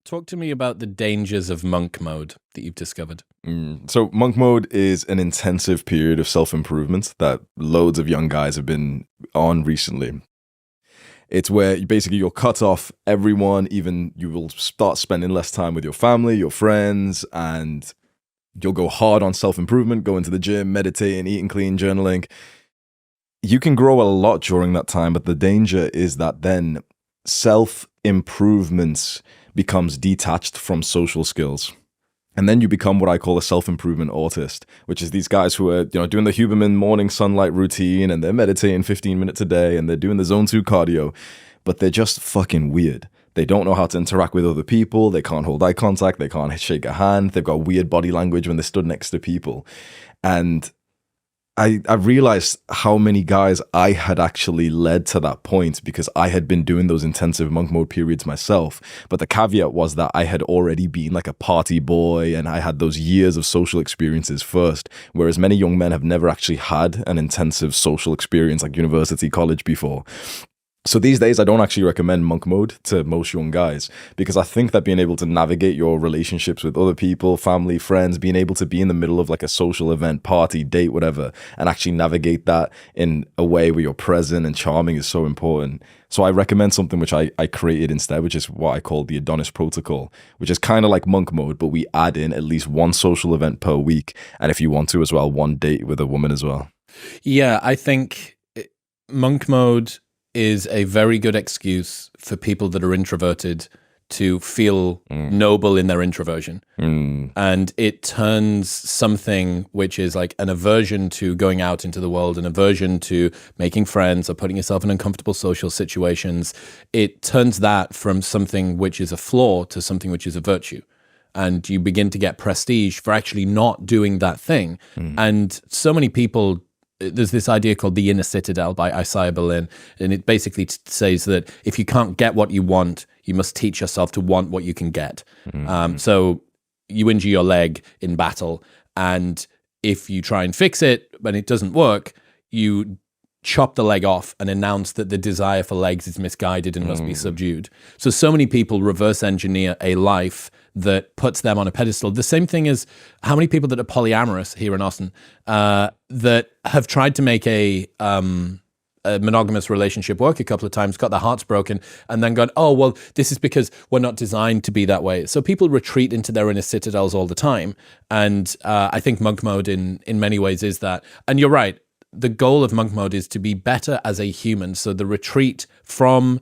Talk to me about the dangers of monk mode that you've discovered. So monk mode is an intensive period of self-improvement that loads of young guys have been on recently. It's where you'll cut off everyone, even you will start spending less time with your family, your friends, and you'll go hard on self-improvement, go into the gym, meditating, eating clean, journaling. You can grow a lot during that time, but the danger is that then self-improvement becomes detached from social skills. And then you become what I call a self-improvement autist, which is these guys who are, doing the Huberman morning sunlight routine, and they're meditating 15 minutes a day, and they're doing the zone 2 cardio, but they're just fucking weird. They don't know how to interact with other people. They can't hold eye contact. They can't shake a hand. They've got weird body language when they stood next to people. And I realized how many guys I had actually led to that point because I had been doing those intensive monk mode periods myself. But the caveat was that I had already been like a party boy and I had those years of social experiences first, whereas many young men have never actually had an intensive social experience like university, college before. So these days, I don't actually recommend monk mode to most young guys because I think that being able to navigate your relationships with other people, family, friends, being able to be in the middle of like a social event, party, date, whatever, and actually navigate that in a way where you're present and charming is so important. So I recommend something which I created instead, which is what I call the Adonis Protocol, which is kind of like monk mode, but we add in at least one social event per week. And if you want to as well, one date with a woman as well. Yeah, I think monk mode is a very good excuse for people that are introverted to feel noble in their introversion. And it turns something which is like an aversion to going out into the world, an aversion to making friends or putting yourself in uncomfortable social situations. It turns that from something which is a flaw to something which is a virtue. And you begin to get prestige for actually not doing that thing. And so many people, there's this idea called the inner citadel by Isaiah Berlin, and it basically says that if you can't get what you want, you must teach yourself to want what you can get. So you injure your leg in battle, and if you try and fix it and it doesn't work, you chop the leg off and announce that the desire for legs is misguided and must be subdued. So many people reverse engineer a life that puts them on a pedestal. The same thing as how many people that are polyamorous here in Austin that have tried to make a monogamous relationship work a couple of times, got their hearts broken, and then gone, oh, well, this is because we're not designed to be that way. So people retreat into their inner citadels all the time. And I think monk mode in many ways is that. And you're right. The goal of monk mode is to be better as a human. So the retreat from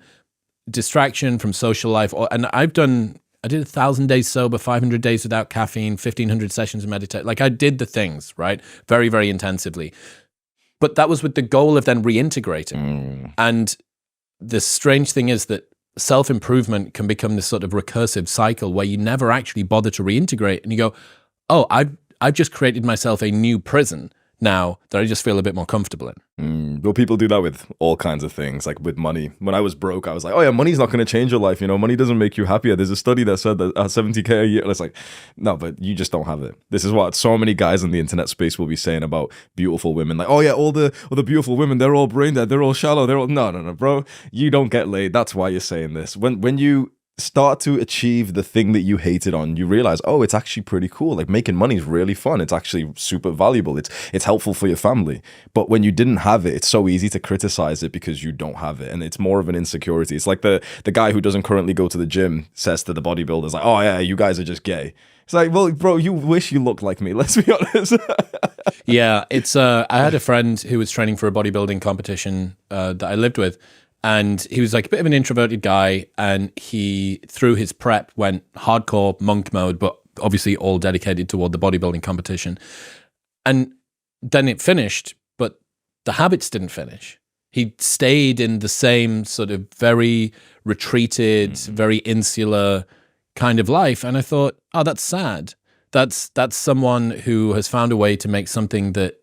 distraction, from social life, and I did 1,000 days sober, 500 days without caffeine, 1,500 sessions of meditation. Like I did the things, right? Very, very intensively. But that was with the goal of then reintegrating. And the strange thing is that self-improvement can become this sort of recursive cycle where you never actually bother to reintegrate. And you go, oh, I've just created myself a new prison now that I just feel a bit more comfortable in. Well, people do that with all kinds of things, like with money. When I was broke, I was like, oh yeah, money's not going to change your life. Money doesn't make you happier. There's a study that said that 70K a year. And it's like, no, but you just don't have it. This is what so many guys in the internet space will be saying about beautiful women. Like, oh yeah, all the beautiful women, they're all brain dead. They're all shallow. They're all, no, bro. You don't get laid. That's why you're saying this. When you start to achieve the thing that you hated on, you realize, oh, it's actually pretty cool. Like making money is really fun. It's actually super valuable. It's helpful for your family. But when you didn't have it, it's so easy to criticize it because you don't have it. And it's more of an insecurity. It's like the guy who doesn't currently go to the gym says to the bodybuilders like, oh yeah, you guys are just gay. It's like, well, bro, you wish you looked like me. Let's be honest. Yeah, it's I had a friend who was training for a bodybuilding competition that I lived with. And he was like a bit of an introverted guy, and he, through his prep, went hardcore monk mode, but obviously all dedicated toward the bodybuilding competition. And then it finished, but the habits didn't finish. He stayed in the same sort of very retreated, very insular kind of life. And I thought, oh, that's sad. That's someone who has found a way to make something that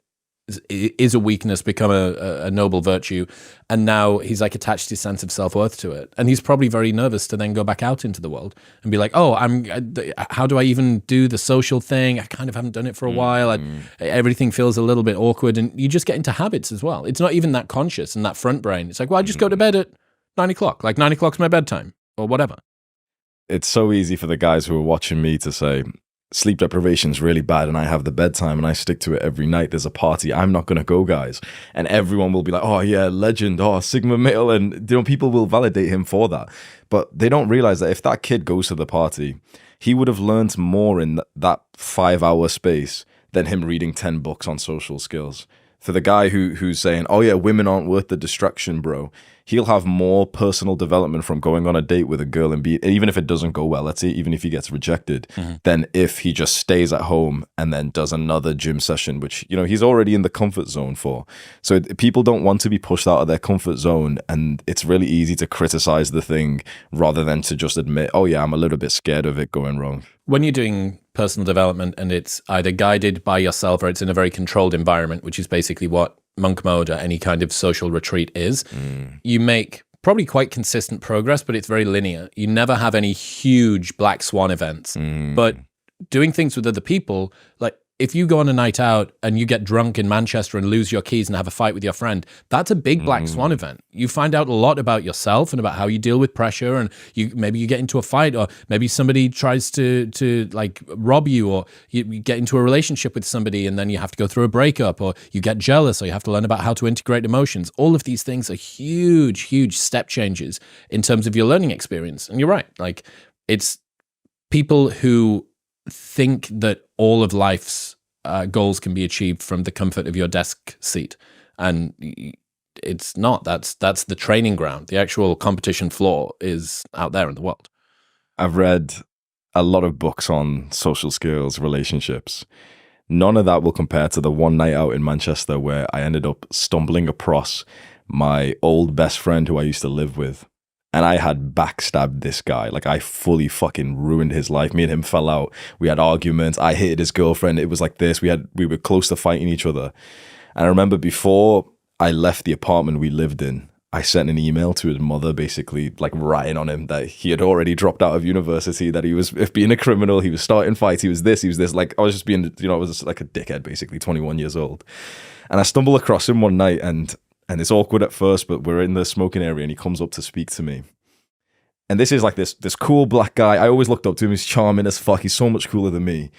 is a weakness become a noble virtue, and now he's like attached his sense of self-worth to it, and he's probably very nervous to then go back out into the world and be like, oh, how do I even do the social thing? I kind of haven't done it for a while. Everything feels a little bit awkward, and you just get into habits as well. It's not even that conscious and that front brain. It's like, well, I just go to bed at 9 o'clock, like 9 o'clock's my bedtime or whatever. it's so easy for the guys who are watching me to say, sleep deprivation is really bad and I have the bedtime and I stick to it every night. There's a party. I'm not going to go, guys. And everyone will be like, oh yeah, legend. Oh, Sigma male. And people will validate him for that. But they don't realize that if that kid goes to the party, he would have learned more in that 5-hour space than him reading 10 books on social skills. For the guy who's saying, oh yeah, women aren't worth the distraction, bro, he'll have more personal development from going on a date with a girl and even if it doesn't go well, let's say, even if he gets rejected, than if he just stays at home and then does another gym session, which, he's already in the comfort zone for. So people don't want to be pushed out of their comfort zone, and it's really easy to criticize the thing rather than to just admit, oh yeah, I'm a little bit scared of it going wrong. When you're doing personal development and it's either guided by yourself or it's in a very controlled environment, which is basically what monk mode or any kind of social retreat is, you make probably quite consistent progress, but it's very linear. You never have any huge black swan events. But doing things with other people, like if you go on a night out and you get drunk in Manchester and lose your keys and have a fight with your friend, that's a big black swan event. You find out a lot about yourself and about how you deal with pressure, and maybe you get into a fight, or maybe somebody tries to like rob you, or you get into a relationship with somebody and then you have to go through a breakup, or you get jealous, or you have to learn about how to integrate emotions. All of these things are huge, huge step changes in terms of your learning experience. And you're right, like it's people who think that all of life's goals can be achieved from the comfort of your desk seat, and it's not. That's the training ground. The actual competition floor is out there in the world. I've read a lot of books on social skills, relationships. None of that will compare to the one night out in Manchester where I ended up stumbling across my old best friend who I used to live with. And I had backstabbed this guy. Like, I fully fucking ruined his life. Me and him fell out. We had arguments. I hated his girlfriend. It was like this. We were close to fighting each other. And I remember before I left the apartment we lived in, I sent an email to his mother, basically like writing on him that he had already dropped out of university, that he was being a criminal, he was starting fights, he was this. Like, I was just being, I was just like a dickhead, basically, 21 years old. And I stumble across him one night, and it's awkward at first, but we're in the smoking area and he comes up to speak to me. And this is like this cool black guy. I always looked up to him. He's charming as fuck. He's so much cooler than me.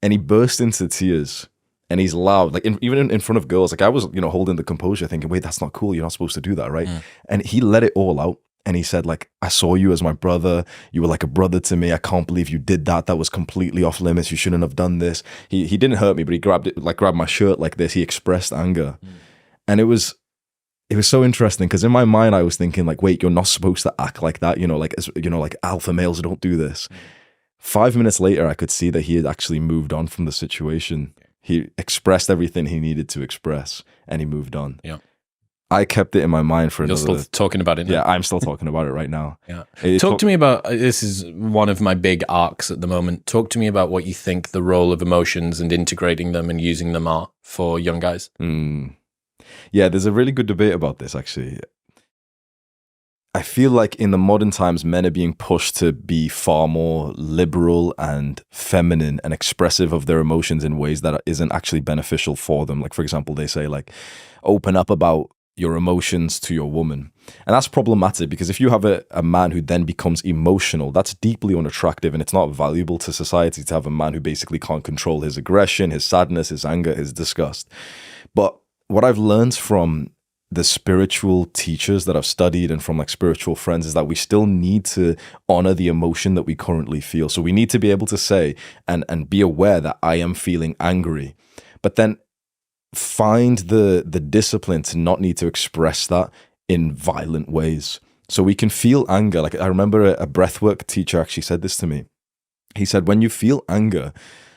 And he burst into tears. And he's loud, like even in front of girls. Like, I was, holding the composure thinking, wait, that's not cool. You're not supposed to do that, right? And he let it all out. And he said, like, I saw you as my brother. You were like a brother to me. I can't believe you did that. That was completely off limits. You shouldn't have done this. He didn't hurt me, but he grabbed my shirt like this. He expressed anger. And it was so interesting because in my mind, I was thinking, like, wait, you're not supposed to act like that. Like alpha males don't do this. 5 minutes later, I could see that he had actually moved on from the situation. He expressed everything he needed to express and he moved on. Yeah. I kept it in my mind for another... You're still talking about it now? Yeah, I'm still talking about it right now. Yeah. Talk to me about... This is one of my big arcs at the moment. Talk to me about what you think the role of emotions and integrating them and using them are for young guys. Yeah, there's a really good debate about this, actually. I feel like in the modern times, men are being pushed to be far more liberal and feminine and expressive of their emotions in ways that isn't actually beneficial for them. Like, for example, they say, like, open up about your emotions to your woman. And that's problematic because if you have a man who then becomes emotional, that's deeply unattractive, and it's not valuable to society to have a man who basically can't control his aggression, his sadness, his anger, his disgust. But what I've learned from the spiritual teachers that I've studied and from like spiritual friends is that we still need to honor the emotion that we currently feel. So we need to be able to say and be aware that I am feeling angry, but then find the discipline to not need to express that in violent ways. So we can feel anger. Like, I remember a breathwork teacher actually said this to me. He said, when you feel anger,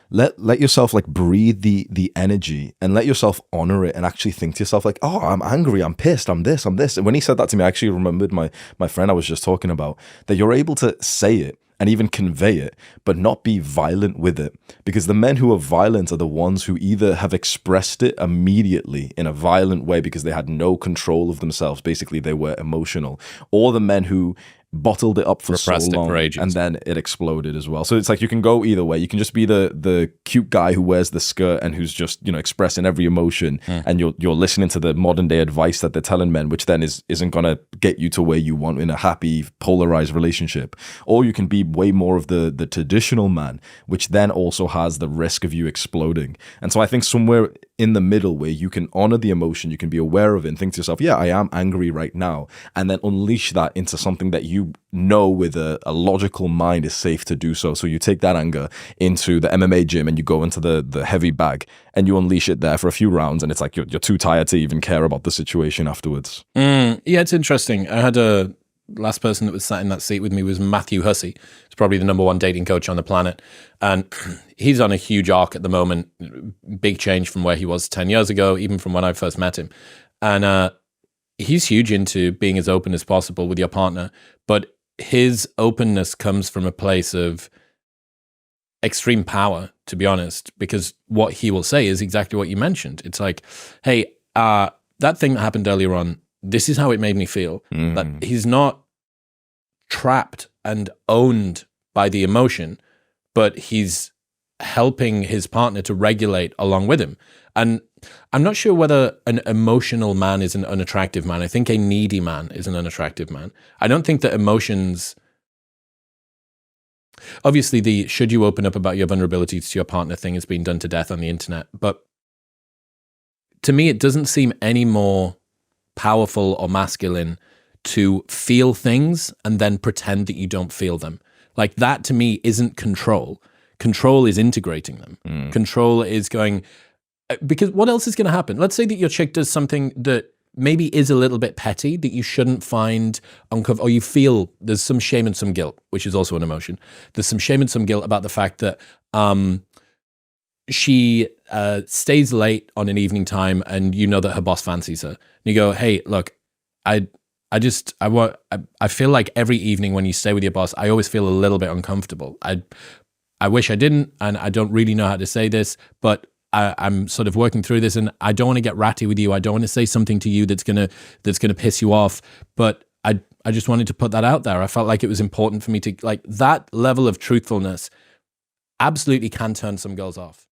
let yourself like breathe the energy and let yourself honor it and actually think to yourself like, oh, I'm angry, I'm pissed, I'm this. And when he said that to me, I actually remembered my friend I was just talking about, that you're able to say it and even convey it, but not be violent with it. Because the men who are violent are the ones who either have expressed it immediately in a violent way because they had no control of themselves. Basically, they were emotional. Or the men who bottled it up for so Repressed it long, for ages. and then it exploded as well. So it's like you can go either way. You can just be the cute guy who wears the skirt and who's just, you know, expressing every emotion, and you're listening to the modern day advice that they're telling men, which then isn't gonna get you to where you want in a happy polarized relationship. Or you can be way more of the traditional man, which then also has the risk of you exploding. And so I think somewhere in the middle where you can honor the emotion, you can be aware of it and think to yourself, yeah, I am angry right now, and then unleash that into something that you know with a logical mind is safe to do so. So you take that anger into the MMA gym and you go into the heavy bag and you unleash it there for a few rounds, and it's like you're too tired to even care about the situation afterwards. Yeah, it's interesting. I had a last person that was sat in that seat with me was Matthew Hussey. He's probably the #1 dating coach on the planet. And he's on a huge arc at the moment. Big change from where he was 10 years ago, even from when I first met him. And he's huge into being as open as possible with your partner. But his openness comes from a place of extreme power, to be honest, because what he will say is exactly what you mentioned. It's like, hey, that thing that happened earlier on, this is how it made me feel. That he's not trapped and owned by the emotion, but he's helping his partner to regulate along with him. And I'm not sure whether an emotional man is an unattractive man. I think a needy man is an unattractive man. I don't think that emotions... Obviously, the should you open up about your vulnerabilities to your partner thing has been done to death on the internet. But to me, it doesn't seem any more powerful or masculine to feel things and then pretend that you don't feel them. Like that to me isn't control. Control is integrating them. Control is going, because what else is going to happen? Let's say that your chick does something that maybe is a little bit petty that you shouldn't find uncomfortable, or you feel there's some shame and some guilt, which is also an emotion. There's some shame and some guilt about the fact that she stays late on an evening time, and you know that her boss fancies her. And you go, hey, look, I feel like every evening when you stay with your boss, I always feel a little bit uncomfortable. I wish I didn't, and I don't really know how to say this, but I'm sort of working through this, and I don't want to get ratty with you. I don't want to say something to you that's gonna piss you off. But I just wanted to put that out there. I felt like it was important for me to, like, that level of truthfulness absolutely can turn some girls off.